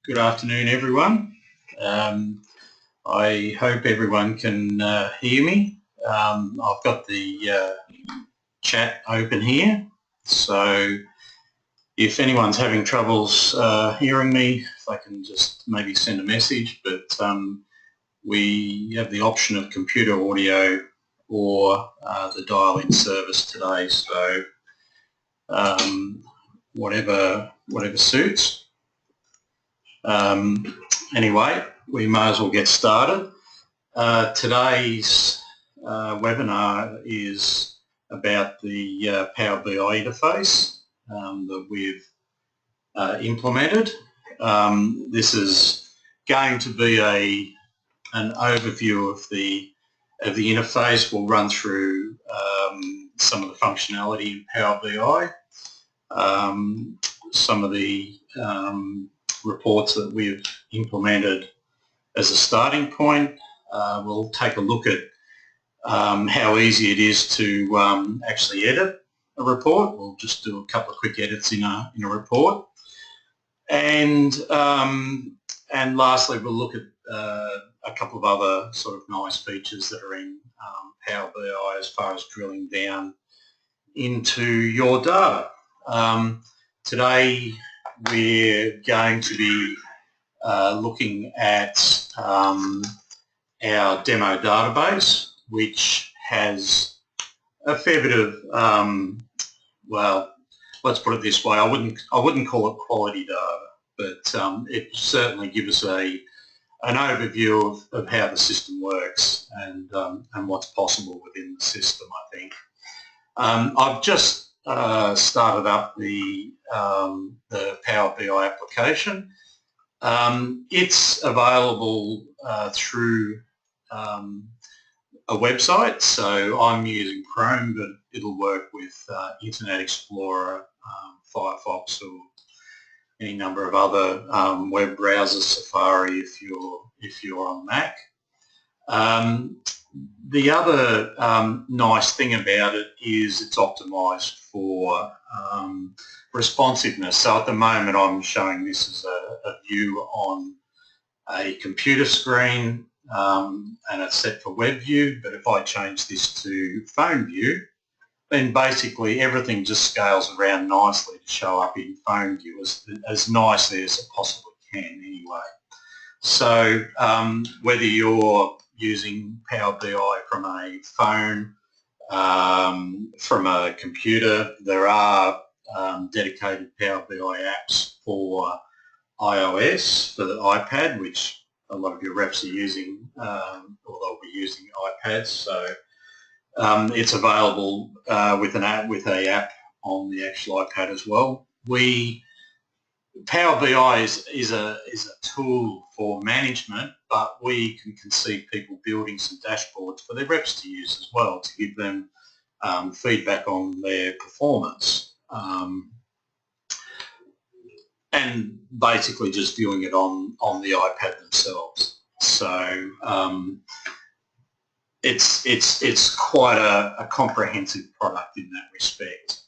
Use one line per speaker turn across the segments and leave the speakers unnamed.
Good afternoon, everyone. I hope everyone can hear me. I've got the chat open here, so if anyone's having troubles hearing me, if I can just maybe send a message, but we have the option of computer audio or the dial-in service today, so whatever suits. Anyway, we may as well get started. Today's webinar is about the Power BI interface that we've implemented. This is going to be an overview of the interface. We'll run through some of the functionality in Power BI, some of the reports that we've implemented as a starting point. We'll take a look at how easy it is to actually edit a report. We'll just do a couple of quick edits in a report, and lastly we'll look at a couple of other sort of nice features that are in Power BI as far as drilling down into your data. Today we're going to be looking at our demo database, which has a fair bit of, well, let's put it this way, I wouldn't call it quality data, but it certainly gives us an overview of how the system works and what's possible within the system, I think. I've just started up the Power BI application. It's available through a website, so I'm using Chrome, but it'll work with Internet Explorer, Firefox, or any number of other web browsers, Safari if you're on Mac. The other nice thing about it is it's optimised for responsiveness. So at the moment I'm showing this as a view on a computer screen, and it's set for web view, but if I change this to phone view, then basically everything just scales around nicely to show up in phone view as nicely as it possibly can anyway. So whether you're using Power BI from a phone, from a computer, there are dedicated Power BI apps for iOS, for the iPad, which a lot of your reps are using, or they'll be using iPads. So it's available with an app on the actual iPad as well. Power BI is a tool for management, but we can conceive people building some dashboards for their reps to use as well, to give them feedback on their performance, and basically just viewing it on the iPad themselves. So it's quite a comprehensive product in that respect.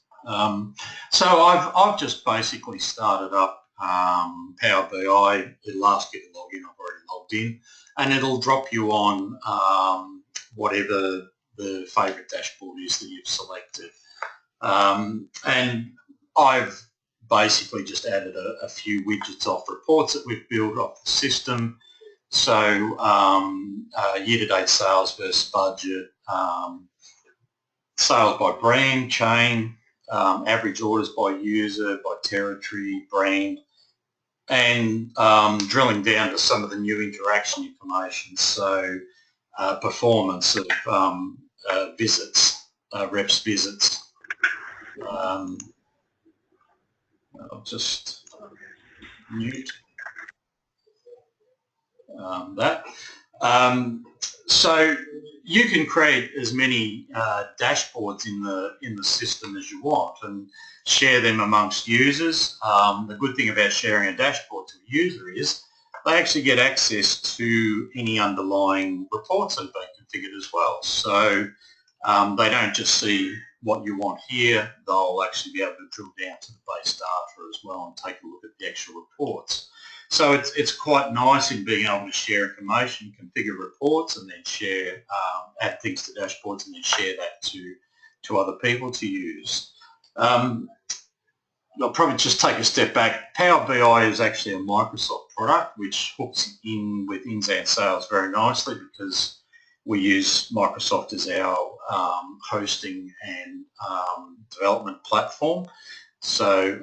So I've just basically started up Power BI. It'll ask you to log in. I've already logged in, and it'll drop you on whatever the favourite dashboard is that you've selected. And I've basically just added a few widgets off reports that we've built off the system. So year-to-date sales versus budget, sales by brand, chain, average orders by user, by territory, brand, and drilling down to some of the new interaction information. So performance of visits, reps visits. I'll just mute that. So you can create as many dashboards in the system as you want and share them amongst users. The good thing about sharing a dashboard to a user is they actually get access to any underlying reports that have been configured as well. So they don't just see what you want here, they'll actually be able to drill down to the base data as well and take a look at the actual reports. So it's quite nice in being able to share information, configure reports, and then share, add things to dashboards, and then share that to other people to use. I'll probably just take a step back. Power BI is actually a Microsoft product which hooks in with Inzant Sales very nicely because we use Microsoft as our hosting and development platform. So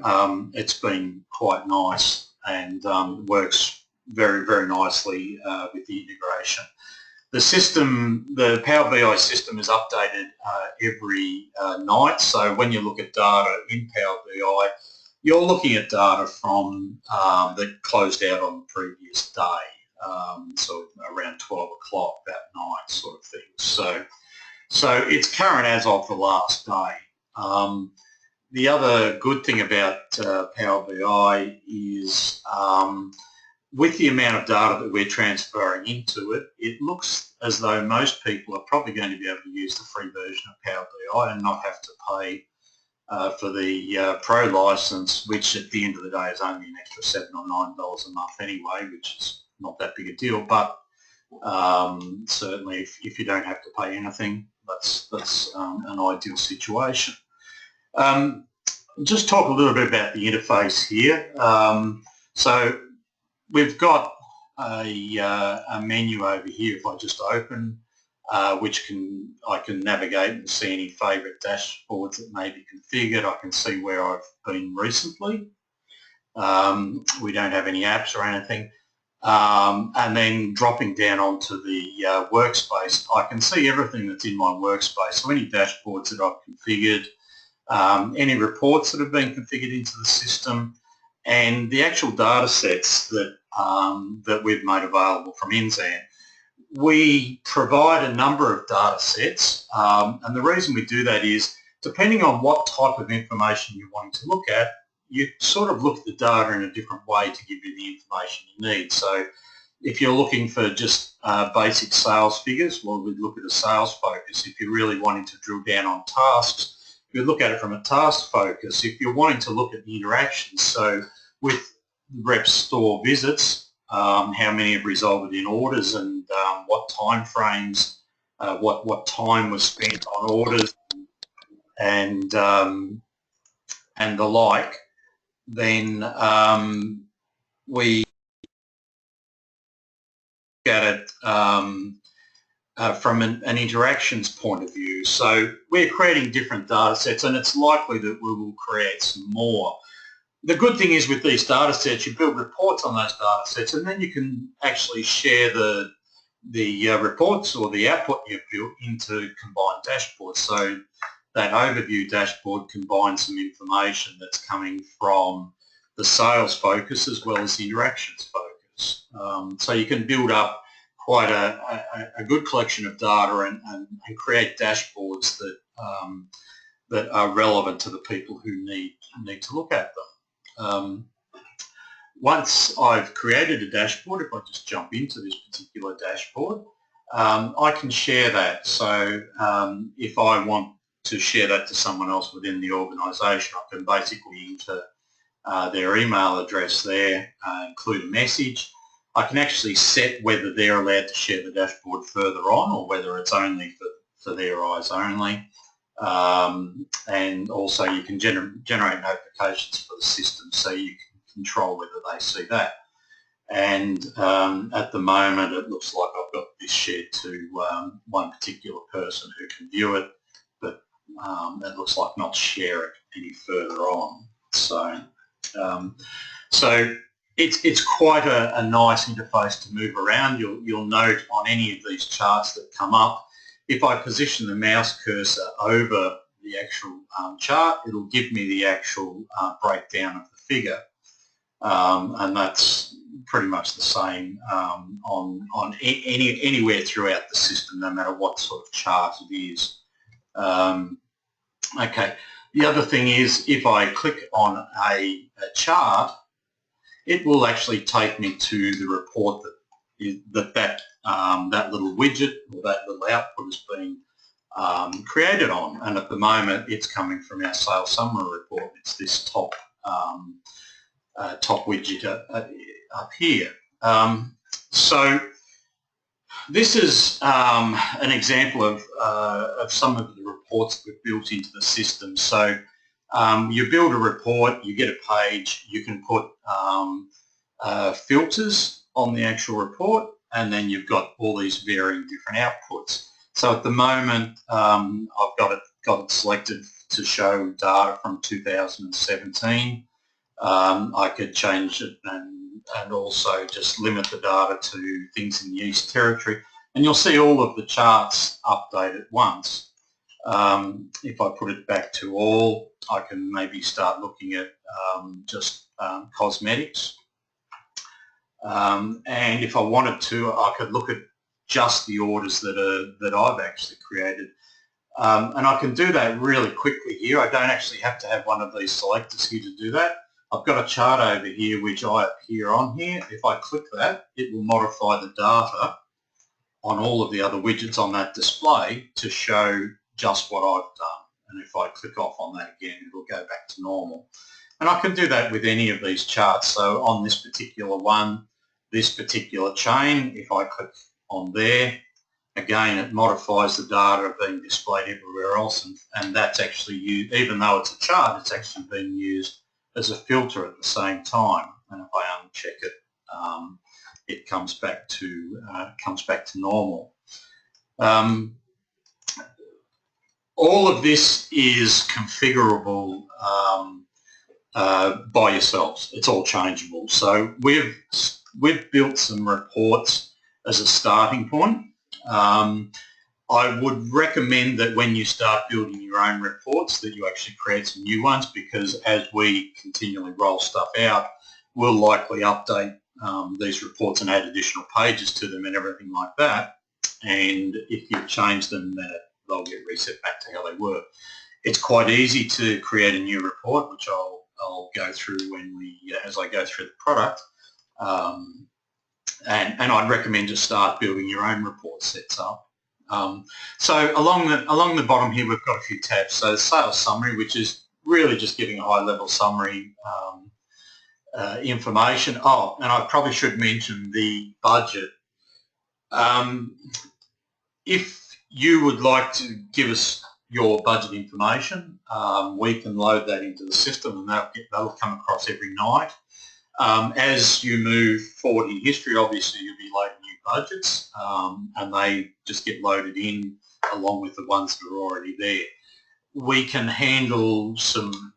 it's been quite nice and works very, very nicely with the integration. The system, the Power BI system is updated every night. So when you look at data in Power BI, you're looking at data from that closed out on the previous day, so around 12 o'clock that night sort of thing. So it's current as of the last day. The other good thing about Power BI is with the amount of data that we're transferring into it, it looks as though most people are probably going to be able to use the free version of Power BI and not have to pay for the pro license, which at the end of the day is only an extra $7 or $9 a month anyway, which is not that big a deal. But certainly if you don't have to pay anything, that's an ideal situation. Just talk a little bit about the interface here. So we've got a menu over here. If I just open, which I can navigate and see any favourite dashboards that may be configured. I can see where I've been recently. We don't have any apps or anything. And then dropping down onto the workspace, I can see everything that's in my workspace. So any dashboards that I've configured, any reports that have been configured into the system, and the actual data sets that that we've made available from Inzant. We provide a number of data sets, and the reason we do that is depending on what type of information you're wanting to look at, you sort of look at the data in a different way to give you the information you need. So if you're looking for just basic sales figures, well, we'd look at a sales focus. If you're really wanting to drill down on tasks, you look at it from a task focus. If you're wanting to look at the interactions, so with rep store visits, how many have resulted in orders and what time frames, what time was spent on orders and the like, then we look at it from an interactions point of view. So we're creating different data sets, and it's likely that we will create some more. The good thing is with these data sets, you build reports on those data sets, and then you can actually share the reports or the output you've built into combined dashboards. So that overview dashboard combines some information that's coming from the sales focus as well as the interactions focus. So you can build up quite a good collection of data and create dashboards that are relevant to the people who need to look at them. Once I've created a dashboard, if I just jump into this particular dashboard, I can share that. So if I want to share that to someone else within the organisation, I can basically enter their email address there, include a message. I can actually set whether they're allowed to share the dashboard further on or whether it's only for their eyes only. And also you can generate notifications for the system so you can control whether they see that. And at the moment it looks like I've got this shared to one particular person who can view it, but it looks like not share it any further on. So it's quite a nice interface to move around. You'll note on any of these charts that come up, if I position the mouse cursor over the actual chart, it'll give me the actual breakdown of the figure, and that's pretty much the same on anywhere throughout the system, no matter what sort of chart it is. Okay, the other thing is if I click on a chart, it will actually take me to the report that little widget or that little output has been created on, and at the moment it's coming from our sales summary report. It's this top widget up here. So this is an example of some of the reports that we've built into the system. So you build a report, you get a page, you can put filters on the actual report, and then you've got all these varying different outputs. So at the moment, I've got it selected to show data from 2017. I could change it and also just limit the data to things in the East Territory, and you'll see all of the charts update at once. If I put it back to all, I can maybe start looking at just cosmetics. And if I wanted to, I could look at just the orders that I've actually created. And I can do that really quickly here. I don't actually have to have one of these selectors here to do that. I've got a chart over here which I appear on here. If I click that, it will modify the data on all of the other widgets on that display to show just what I've done. And if I click off on that again, it'll go back to normal. And I can do that with any of these charts. So on this particular one, this particular chain, if I click on there, again, it modifies the data being displayed everywhere else, and that's actually used, even though it's a chart, it's actually being used as a filter at the same time. And if I uncheck it, it comes back to normal. All of this is configurable by yourselves. It's all changeable. So we've built some reports as a starting point. I would recommend that when you start building your own reports that you actually create some new ones, because as we continually roll stuff out, we'll likely update these reports and add additional pages to them and everything like that. And if you change them, then they'll get reset back to how they were. It's quite easy to create a new report, which I'll go through as I go through the product. And I'd recommend to start building your own report sets up. So along the bottom here, we've got a few tabs. So sales summary, which is really just giving a high-level summary information. Oh, and I probably should mention the budget. If you would like to give us your budget information, we can load that into the system, and that'll come across every night. As you move forward in history, obviously you'll be loading new budgets, and they just get loaded in along with the ones that are already there. We can handle some,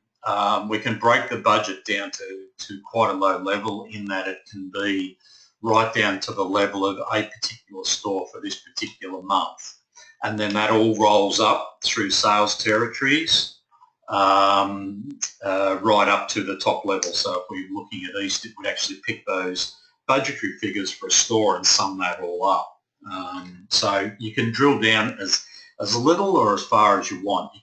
we can break the budget down to quite a low level, in that it can be right down to the level of a particular store for this particular month. And then that all rolls up through sales territories, right up to the top level. So if we're looking at East, it would actually pick those budgetary figures for a store and sum that all up. So you can drill down as little or as far as you want. You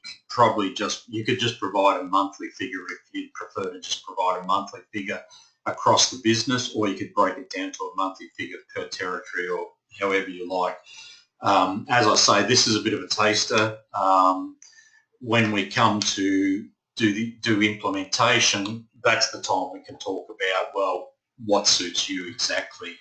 could just provide a monthly figure if you'd prefer to just provide a monthly figure across the business, or you could break it down to a monthly figure per territory, or however you like. As I say, this is a bit of a taster. When we come to do implementation, that's the time we can talk about, well, what suits you exactly.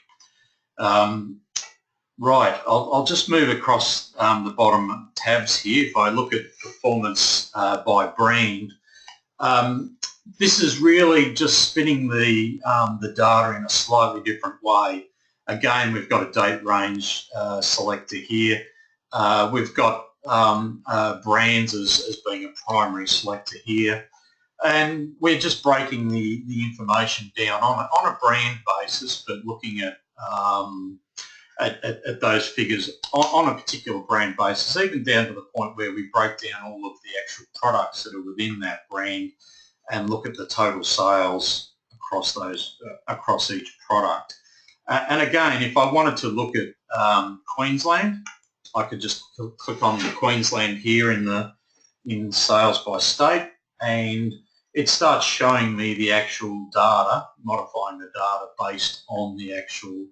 Right, I'll just move across the bottom tabs here. If I look at performance by brand, this is really just spinning the data in a slightly different way. Again, we've got a date range selector here. We've got brands as being a primary selector here, and we're just breaking the information down on a brand basis, but looking at those figures on a particular brand basis, even down to the point where we break down all of the actual products that are within that brand and look at the total sales across those across each product. And again, if I wanted to look at Queensland, I could just click on the Queensland here in sales by state, and it starts showing me the actual data, modifying the data based on the actual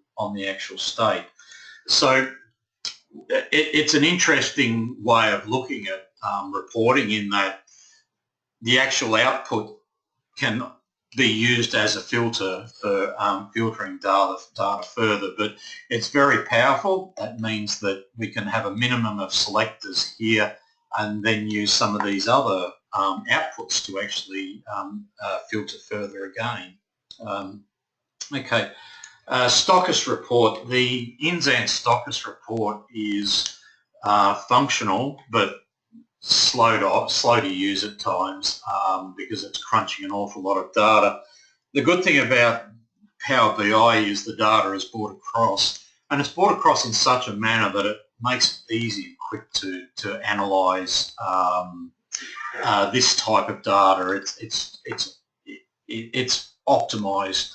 state. So it's an interesting way of looking at reporting, in that the actual output can be used as a filter for filtering data further, but it's very powerful. That means that we can have a minimum of selectors here and then use some of these other outputs to actually filter further again. Okay, stochast report. The Inzant stochast report is functional, but slow to use at times because it's crunching an awful lot of data. The good thing about Power BI is the data is brought across, and it's brought across in such a manner that it makes it easy and quick to analyse this type of data. It's optimised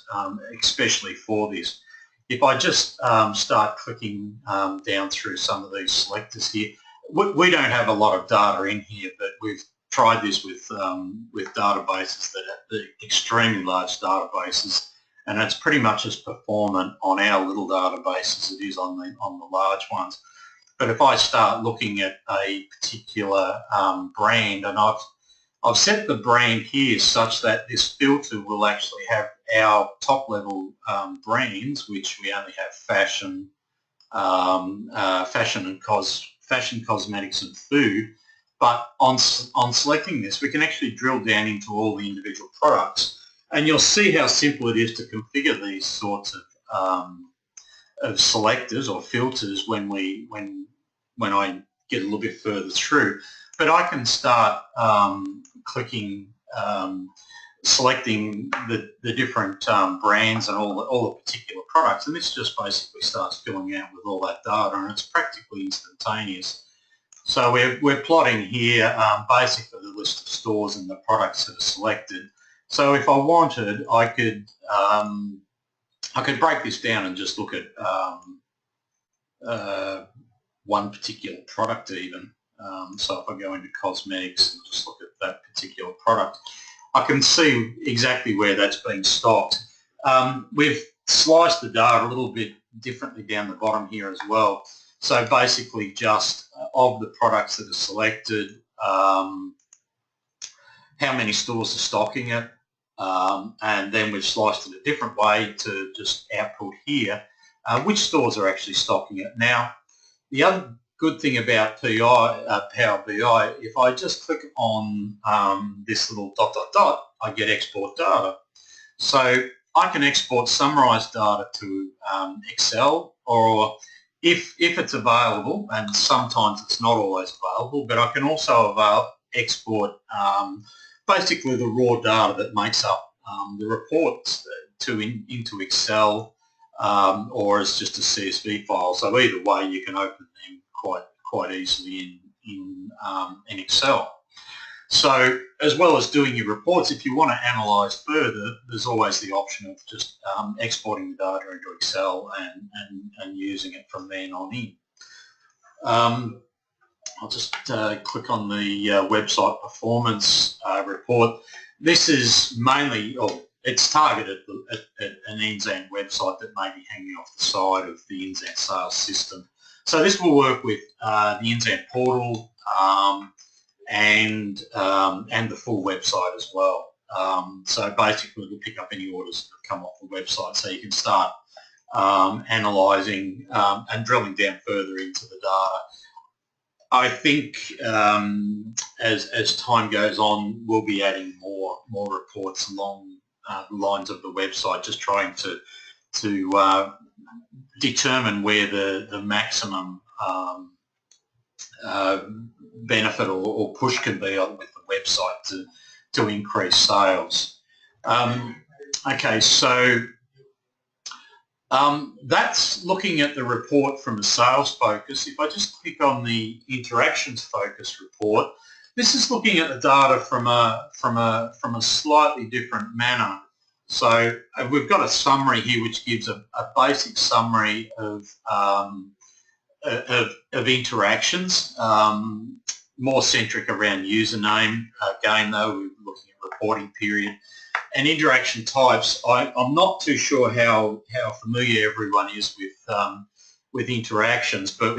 especially for this. If I just start clicking down through some of these selectors here, we don't have a lot of data in here, but we've tried this with databases that are extremely large databases, and it's pretty much as performant on our little database as it is on the large ones. But if I start looking at a particular brand, and I've set the brand here such that this filter will actually have our top level brands, which we only have fashion, fashion, cosmetics and food. But on selecting this, we can actually drill down into all the individual products, and you'll see how simple it is to configure these sorts of selectors or filters when I get a little bit further through. But I can start clicking, selecting the different brands and all the particular products, and this just basically starts filling out with all that data, and it's practically instantaneous. So we're plotting here basically the list of stores and the products that are selected. So if I wanted, I could break this down and just look at one particular product even. So if I go into cosmetics and just look at that particular product, I can see exactly where that's being stocked. We've sliced the data a little bit differently down the bottom here as well. So basically just of the products that are selected, how many stores are stocking it, and then we've sliced it a different way to just output here which stores are actually stocking it. Now, the other good thing about Power BI, if I just click on this little ... I get export data. So I can export summarized data to Excel, or if it's available, and sometimes it's not always available, but I can also export basically the raw data that makes up the reports into Excel, or as just a CSV file. So either way, you can open them quite easily in Excel. So as well as doing your reports, if you want to analyse further, there's always the option of just exporting the data into Excel and using it from then on in. I'll just click on the website performance report. This is mainly, it's targeted at an Inzant website that may be hanging off the side of the Inzant sales system. So this will work with the Inzant portal and the full website as well. So basically we'll pick up any orders that come off the website, so you can start analysing and drilling down further into the data. I think as time goes on, we'll be adding more reports along the lines of the website, just trying to determine where the maximum benefit or push can be on with the website to increase sales. Okay, so that's looking at the report from a sales focus. If I just click on the interactions focus report, this is looking at the data from a slightly different manner. So we've got a summary here which gives a basic summary of interactions, more centric around username. Again, though, we're looking at reporting period. And interaction types, I'm not too sure how familiar everyone is with interactions, but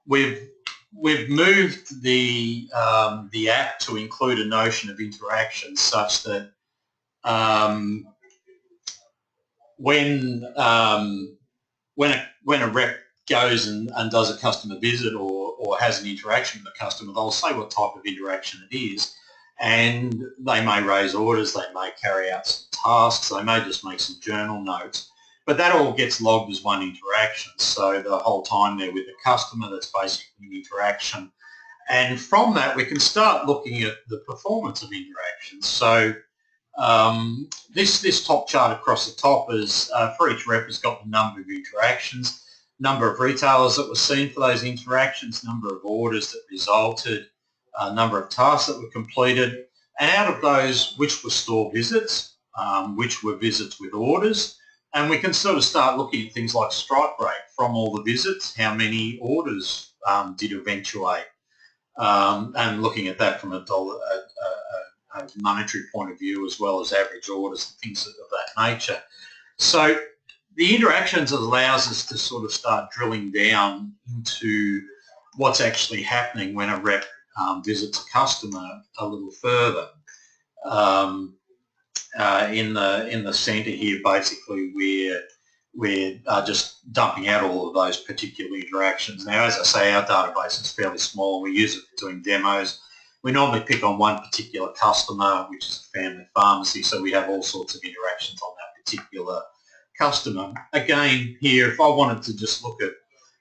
we've we've moved the app to include a notion of interaction such that when a rep goes and does a customer visit or has an interaction with the customer, they'll say what type of interaction it is, and they may raise orders, they may carry out some tasks, they may just make some journal notes, but that all gets logged as one interaction. So the whole time they're with the customer, that's basically an interaction. And from that, we can start looking at the performance of interactions. So this top chart across the top is for each rep has got the number of interactions, number of retailers that were seen for those interactions, number of orders that resulted, number of tasks that were completed, and out of those, which were store visits, which were visits with orders, and we can sort of start looking at things like strike rate from all the visits, how many orders did eventuate, and looking at that from a monetary point of view as well as average orders and things of that nature. So the interactions allows us to sort of start drilling down into what's actually happening when a rep visits a customer a little further. In the centre here, basically, we're just dumping out all of those particular interactions. Now, as I say, our database is fairly small. We use it for doing demos. We normally pick on one particular customer, which is a family pharmacy, so we have all sorts of interactions on that particular customer. Again, here, if I wanted to just look at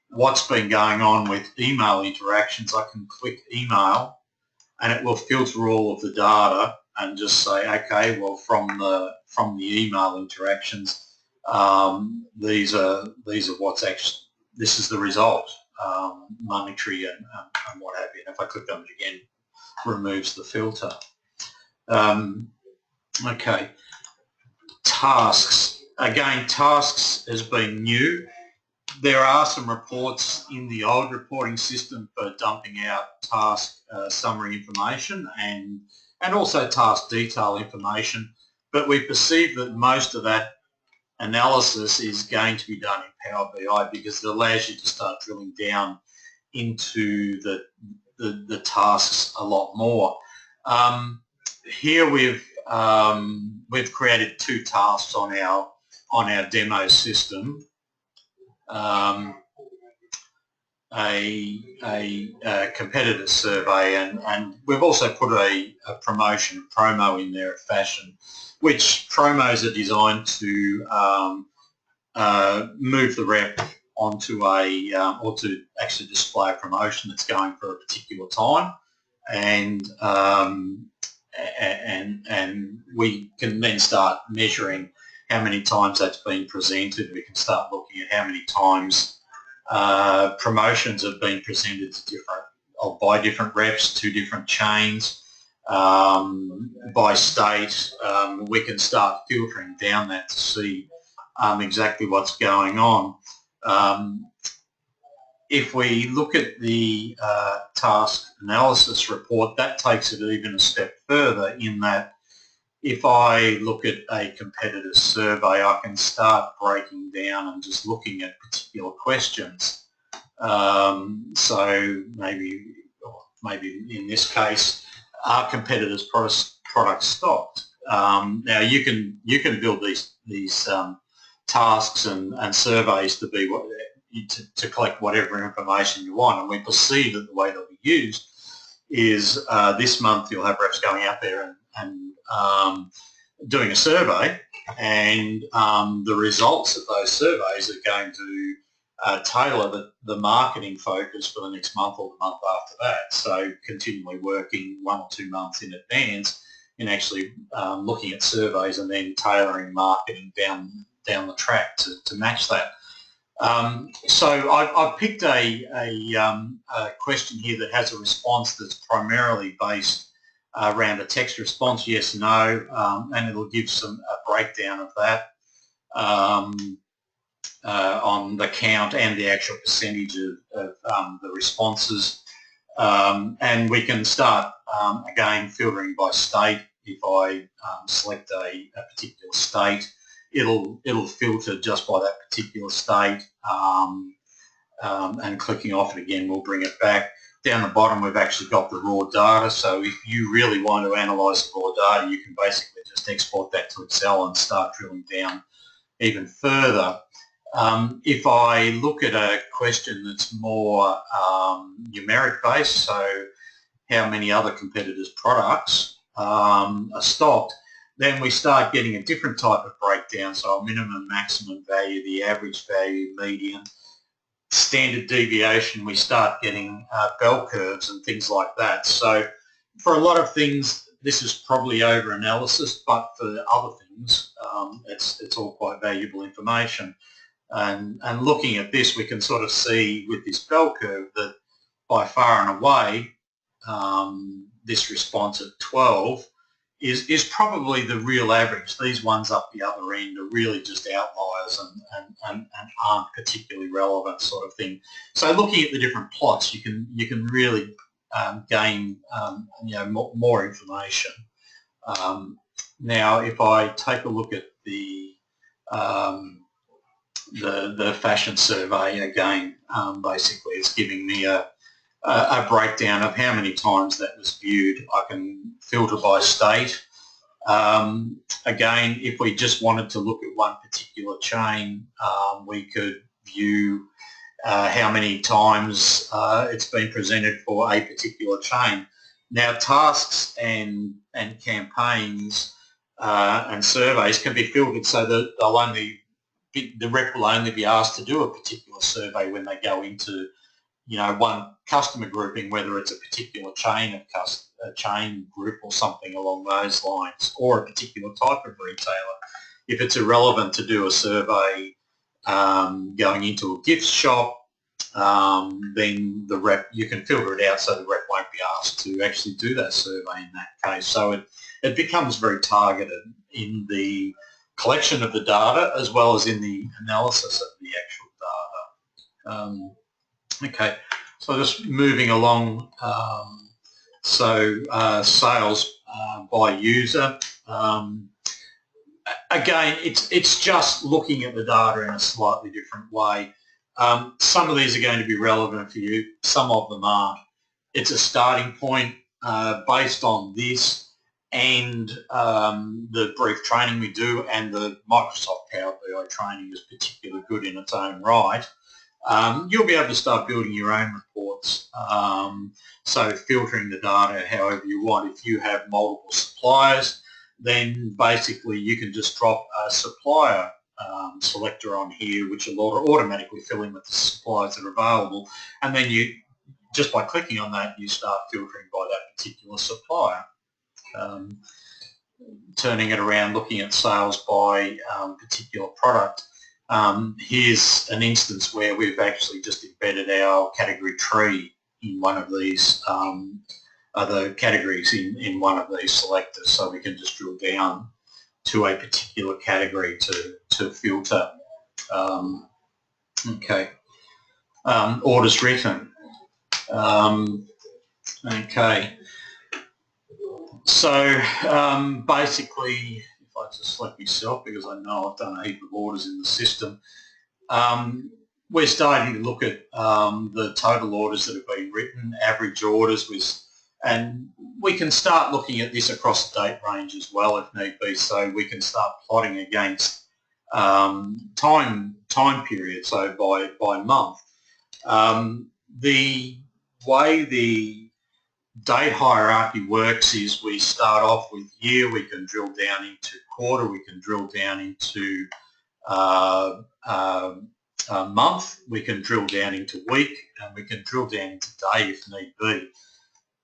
what's been going on with email interactions, I can click email and it will filter all of the data and just say, okay, well, from the email interactions, these are what's actually, this is the result, monetary and what have you. And if I click on it again, removes the filter. Okay, tasks. Again, tasks has been new. There are some reports in the old reporting system for dumping out task summary information and also task detail information, but we perceive that most of that analysis is going to be done in Power BI because it allows you to start drilling down into the tasks a lot more. Here we've created two tasks on our demo system. A competitor survey, and we've also put a promo in there, a fashion, which promos are designed to move the rep onto or to actually display a promotion that's going for a particular time, and we can then start measuring how many times that's been presented. We can start looking at how many times promotions have been presented to by different reps to different chains, by state. We can start filtering down that to see exactly what's going on. If we look at the task analysis report, that takes it even a step further in that if I look at a competitor survey, I can start breaking down and just looking at particular questions. So maybe in this case, are competitors' products stocked? Now you can build these tasks and surveys to be to collect whatever information you want, and we perceive that the way they'll be used is this month you'll have reps going out there and doing a survey, and the results of those surveys are going to tailor the marketing focus for the next month or the month after that. So continually working 1 or 2 months in advance in actually looking at surveys and then tailoring marketing down the track to match that. So I've picked a question here that has a response that's primarily based around a text response, yes, no, and it'll give a breakdown of that on the count and the actual percentage of the responses. And we can start, again, filtering by state. If I select a particular state, it'll filter just by that particular state, and clicking off it again will bring it back. down the bottom we've actually got the raw data, so if you really want to analyse the raw data, you can basically just export that to Excel and start drilling down even further. If I look at a question that's more numeric based, so how many other competitors' products are stocked, then we start getting a different type of breakdown, so a minimum, maximum value, the average value, median, standard deviation. We start getting bell curves and things like that. So for a lot of things, this is probably over analysis, but for other things, it's all quite valuable information. And looking at this, we can sort of see with this bell curve that by far and away, this response at 12 is probably the real average. These ones up the other end are really just outliers and aren't particularly relevant, sort of thing. So looking at the different plots, you can really gain more information. Now, if I take a look at the fashion survey again, basically it's giving me a breakdown of how many times that was viewed. I can filter by state. Again, if we just wanted to look at one particular chain, we could view how many times it's been presented for a particular chain. Now, tasks and campaigns and surveys can be filtered so that the rep will only be asked to do a particular survey when they go into one customer grouping, whether it's a particular chain group or something along those lines, or a particular type of retailer. If it's irrelevant to do a survey going into a gift shop, then the rep, you can filter it out so the rep won't be asked to actually do that survey in that case. So it becomes very targeted in the collection of the data as well as in the analysis of the actual data. Okay, so just moving along, sales by user. Again, it's just looking at the data in a slightly different way. Some of these are going to be relevant for you, some of them aren't. It's a starting point based on this and the brief training we do, and the Microsoft Power BI training is particularly good in its own right. You'll be able to start building your own reports, so filtering the data however you want. If you have multiple suppliers, then basically you can just drop a supplier selector on here, which will automatically fill in with the suppliers that are available, and then you, just by clicking on that, you start filtering by that particular supplier. Turning it around, looking at sales by particular product. Here's an instance where we've actually just embedded our category tree in one of these other categories in one of these selectors, so we can just drill down to a particular category to filter. Okay, orders written. Okay, so basically, if I just select myself, because I know I've done a heap of orders in the system, we're starting to look at the total orders that have been written, average orders, and we can start looking at this across the date range as well if need be, so we can start plotting against time period, so by month. The way the date hierarchy works is we start off with year, we can drill down into quarter, we can drill down into month, we can drill down into week, and we can drill down into day if need be.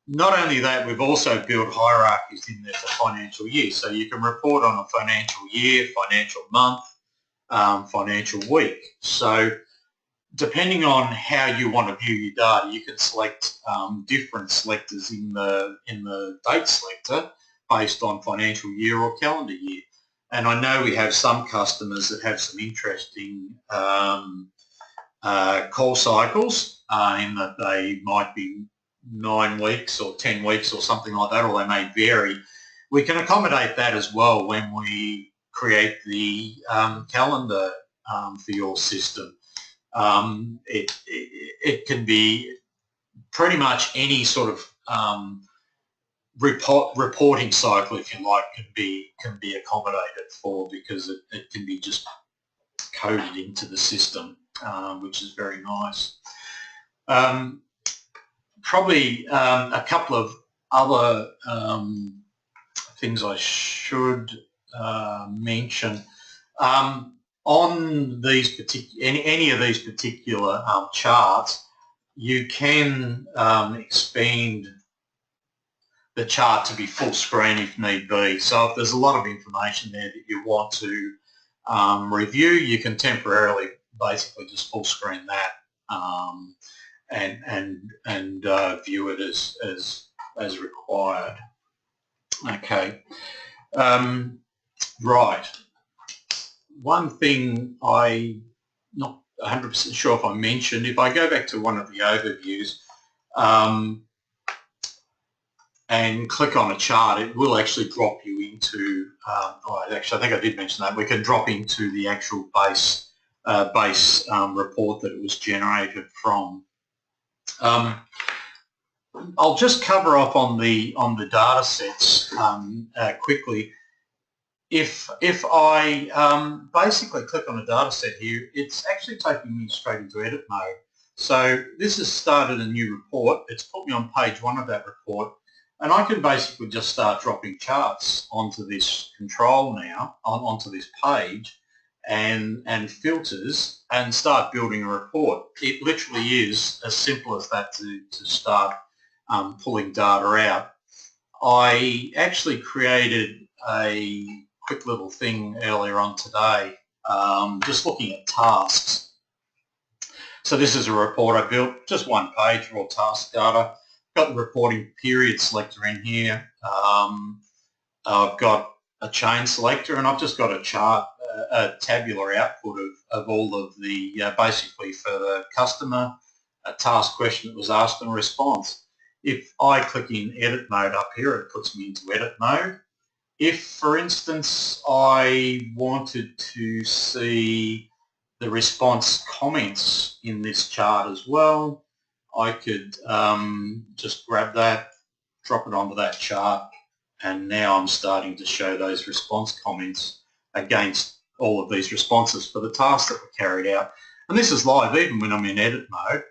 Not only that, we've also built hierarchies in there for financial year, so you can report on a financial year, financial month, financial week. So depending on how you want to view your data, you can select different selectors in the date selector based on financial year or calendar year. And I know we have some customers that have some interesting call cycles in that they might be 9 weeks or 10 weeks or something like that, or they may vary. We can accommodate that as well when we create the calendar for your system. It can be pretty much any sort of reporting cycle, if you like, can be accommodated for, because it can be just coded into the system, which is very nice. Probably a couple of other things I should mention. On these any of these particular charts, you can expand the chart to be full screen if need be. So if there's a lot of information there that you want to review, you can temporarily basically just full screen that and view it as required. Okay. Right. One thing I'm not 100% sure if I mentioned, if I go back to one of the overviews and click on a chart, it will actually drop you into, actually I think I did mention that, we can drop into the actual base report that it was generated from. I'll just cover off on the data sets quickly. If I basically click on a data set here, it's actually taking me straight into edit mode. So this has started a new report. It's put me on page 1 of that report, and I can basically just start dropping charts onto this control now, onto this page, and filters, and start building a report. It literally is as simple as that to start pulling data out. I actually created a quick little thing earlier on today, just looking at tasks. So this is a report I built, just one page, raw task data. Got the reporting period selector in here. I've got a chain selector, and I've just got a chart, a tabular output of all of the, basically for the customer, a task question that was asked and a response. If I click in edit mode up here, it puts me into edit mode. If, for instance, I wanted to see the response comments in this chart as well, I could just grab that, drop it onto that chart, and now I'm starting to show those response comments against all of these responses for the tasks that were carried out. And this is live even when I'm in edit mode.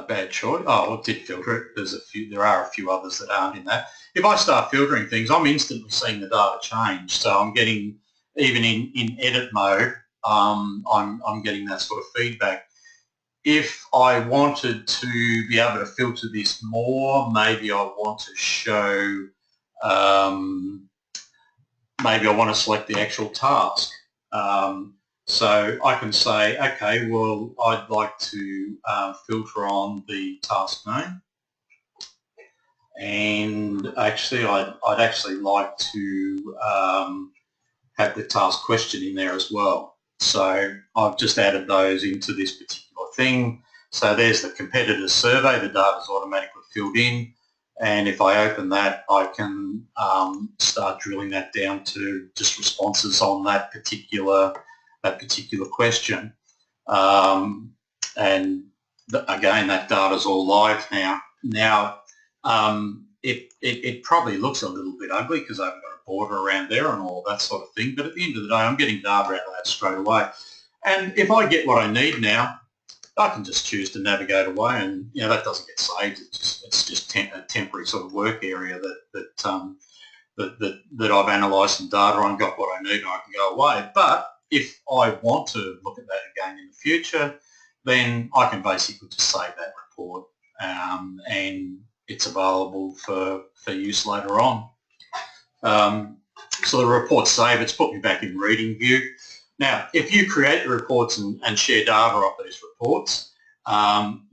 Bad choice. Oh, it did filter it. There are a few others that aren't in that. If I start filtering things, I'm instantly seeing the data change. So I'm getting, even in edit mode, I'm getting that sort of feedback. If I wanted to be able to filter this more, maybe I want to show, maybe I want to select the actual task. So I can say, okay, well, I'd like to filter on the task name, and actually I'd actually like to have the task question in there as well. So I've just added those into this particular thing. So there's the competitors survey, the data is automatically filled in, and if I open that, I can start drilling that down to just responses on that particular question. And again, that data's all live now. Now, it probably looks a little bit ugly because I haven't got a border around there and all that sort of thing, but at the end of the day, I'm getting data out of that straight away. And if I get what I need now, I can just choose to navigate away, and that doesn't get saved. It's just a temporary sort of work area that I've analysed some data on, got what I need, and I can go away. But if I want to look at that again in the future, then I can basically just save that report, and it's available for use later on. So the report's saved. It's put me back in reading view. Now, if you create the reports and share data off these reports,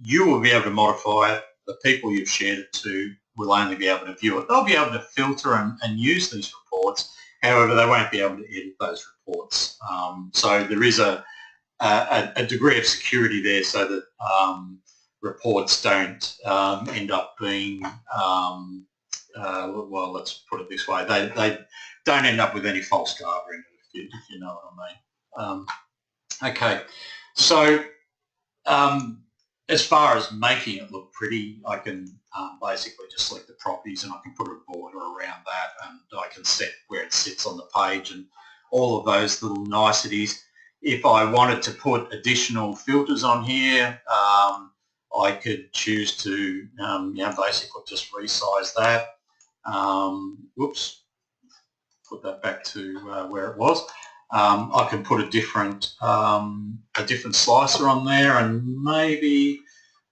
you will be able to modify it. The people you've shared it to will only be able to view it. They'll be able to filter and use these reports. However, they won't be able to edit those reports. So there is a degree of security there, so that reports don't end up being, well, let's put it this way, they don't end up with any false data in it, if you know what I mean. Okay, so as far as making it look pretty, I can basically just select the properties and I can put a border around that, and I can set where it sits on the page and all of those little niceties. If I wanted to put additional filters on here, I could choose to basically just resize that. Whoops, put that back to where it was. I can put a different slicer on there, and maybe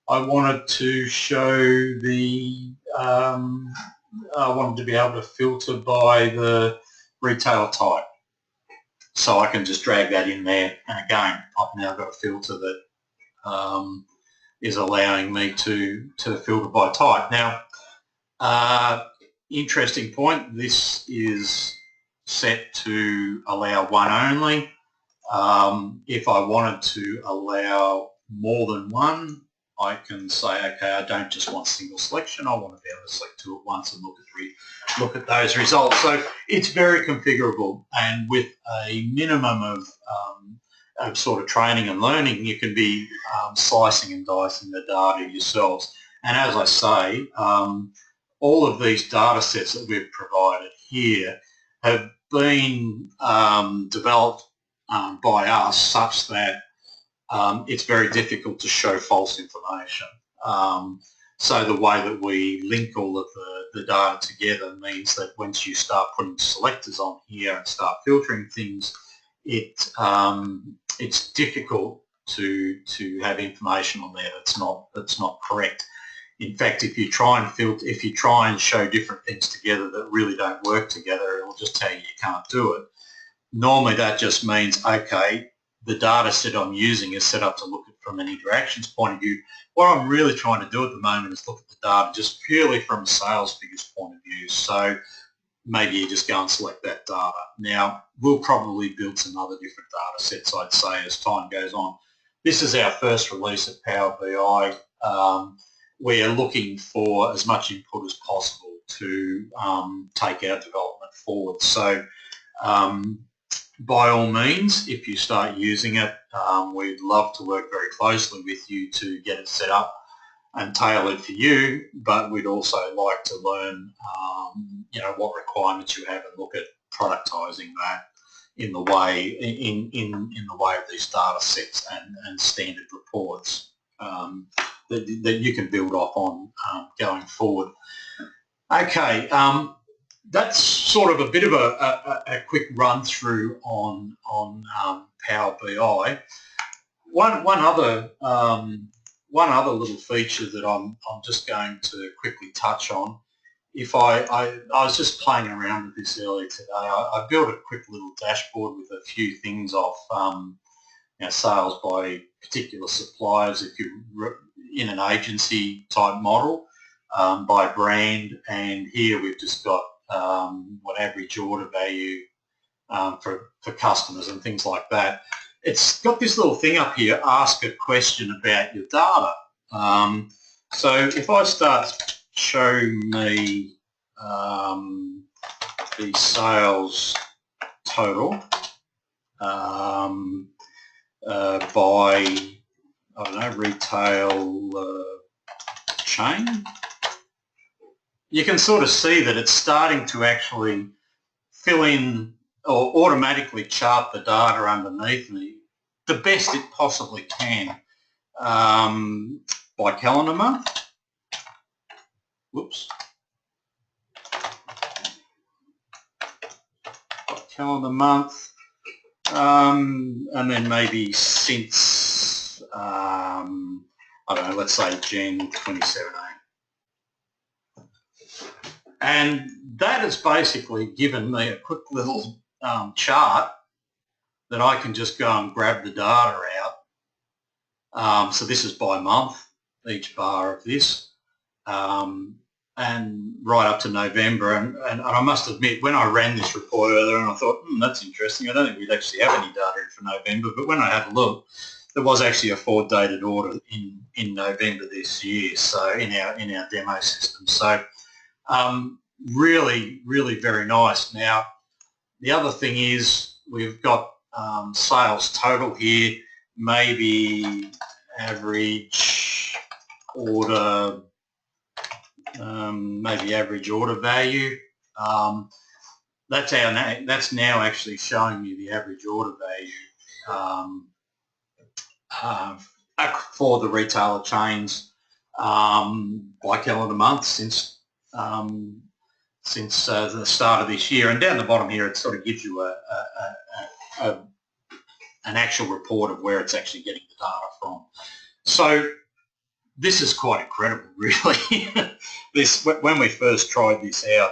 I wanted to show the I wanted to be able to filter by the retail type, so I can just drag that in there, and again I've now got a filter that is allowing me to filter by type. Now, interesting point, this is set to allow one only. If I wanted to allow more than one, I can say, okay, I don't just want single selection, I want to be able to select two at once and look at those results. So it's very configurable, and with a minimum of sort of training and learning, you can be slicing and dicing the data yourselves. And as I say, all of these data sets that we've provided here have been developed by us such that it's very difficult to show false information. So the way that we link all of the data together means that once you start putting selectors on here and start filtering things, it's difficult to have information on there that's not correct. In fact, if you try and show different things together that really don't work together, it will just tell you can't do it. Normally that just means, okay, the data set I'm using is set up to look at from an interactions point of view. What I'm really trying to do at the moment is look at the data just purely from a sales figures point of view. So maybe you just go and select that data. Now, we'll probably build some other different data sets, I'd say, as time goes on. This is our first release of Power BI. We're looking for as much input as possible to take our development forward. So by all means, if you start using it, we'd love to work very closely with you to get it set up and tailored for you, but we'd also like to learn what requirements you have and look at productizing that in the way the way of these data sets and standard reports that you can build off on going forward. Okay, that's sort of a bit of a quick run through on Power BI. One other little feature that I'm just going to quickly touch on. If I was just playing around with this earlier today. I built a quick little dashboard with a few things off sales by particular suppliers. If you're in an agency type model, by brand, and here we've just got what average order value for customers and things like that. It's got this little thing up here, ask a question about your data. So if I start show me the sales total by, I don't know, retail chain, you can sort of see that it's starting to actually fill in or automatically chart the data underneath me the best it possibly can by calendar month. Whoops. By calendar month, and then maybe since, I don't know, let's say Jan 2017. And that has basically given me a quick little chart that I can just go and grab the data out. So this is by month, each bar of this, and right up to November. And I must admit, when I ran this report earlier, and I thought, that's interesting. I don't think we'd actually have any data in for November. But when I had a look, there was actually a forward-dated order in November this year, so in our demo system. So really, really very nice. Now, the other thing is we've got sales total here, maybe average order, maybe average order value. That's now actually showing me the average order value for the retailer chains by calendar month since the start of this year. And down the bottom here, it sort of gives you an actual report of where it's actually getting the data from. So this is quite incredible, really. When we first tried this out,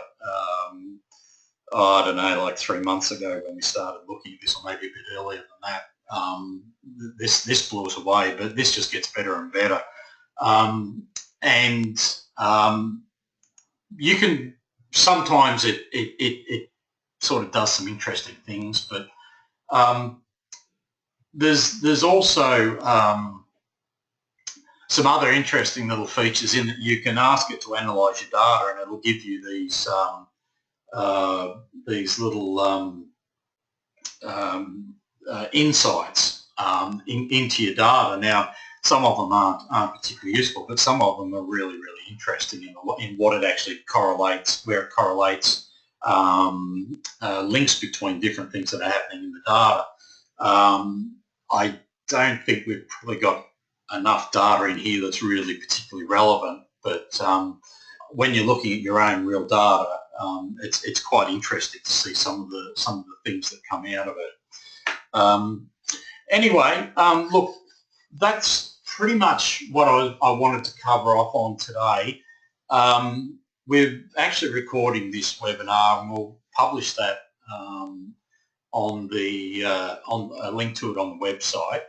I don't know, like 3 months ago when we started looking at this, or maybe a bit earlier than that, this blew us away, but this just gets better and better. You can, sometimes it sort of does some interesting things, but there's also some other interesting little features in that you can ask it to analyse your data, and it'll give you these little insights into your data. Now, some of them aren't particularly useful, but some of them are really, really interesting in what it actually correlates, where it correlates links between different things that are happening in the data. I don't think we've probably got enough data in here that's really particularly relevant, but when you're looking at your own real data, it's quite interesting to see some of the things that come out of it. Anyway, look, that's pretty much what I wanted to cover off on today. We're actually recording this webinar, and we'll publish that on a link to it on the website.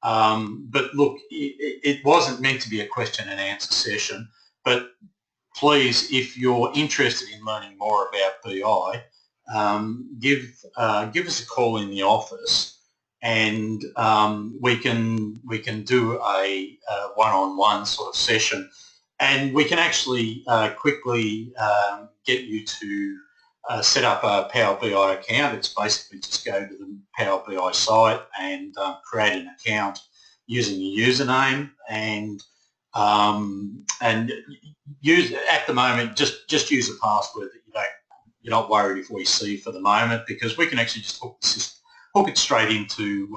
But look, it wasn't meant to be a question and answer session, but please, if you're interested in learning more about BI, give us a call in the office, and we can do a one-on-one sort of session, and we can actually quickly get you to set up a Power BI account. It's basically just go to the Power BI site and create an account using your username, and use, at the moment, just use a password that you're not worried if we see for the moment, because we can actually just hook it straight into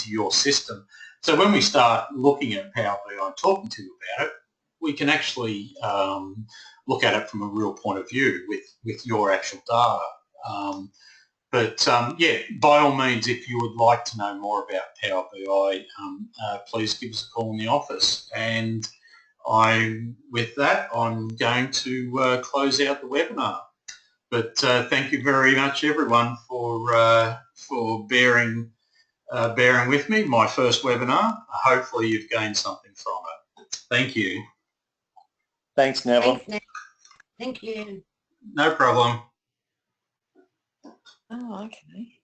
your system. So when we start looking at Power BI and talking to you about it, we can actually look at it from a real point of view with your actual data. Yeah, by all means, if you would like to know more about Power BI, please give us a call in the office. And with that, I'm going to close out the webinar. But thank you very much, everyone, for bearing with me. My first webinar. Hopefully, you've gained something from it. Thank you.
Thanks, Neville.
Thanks, Nick. Thank you.
No problem.
Oh, okay.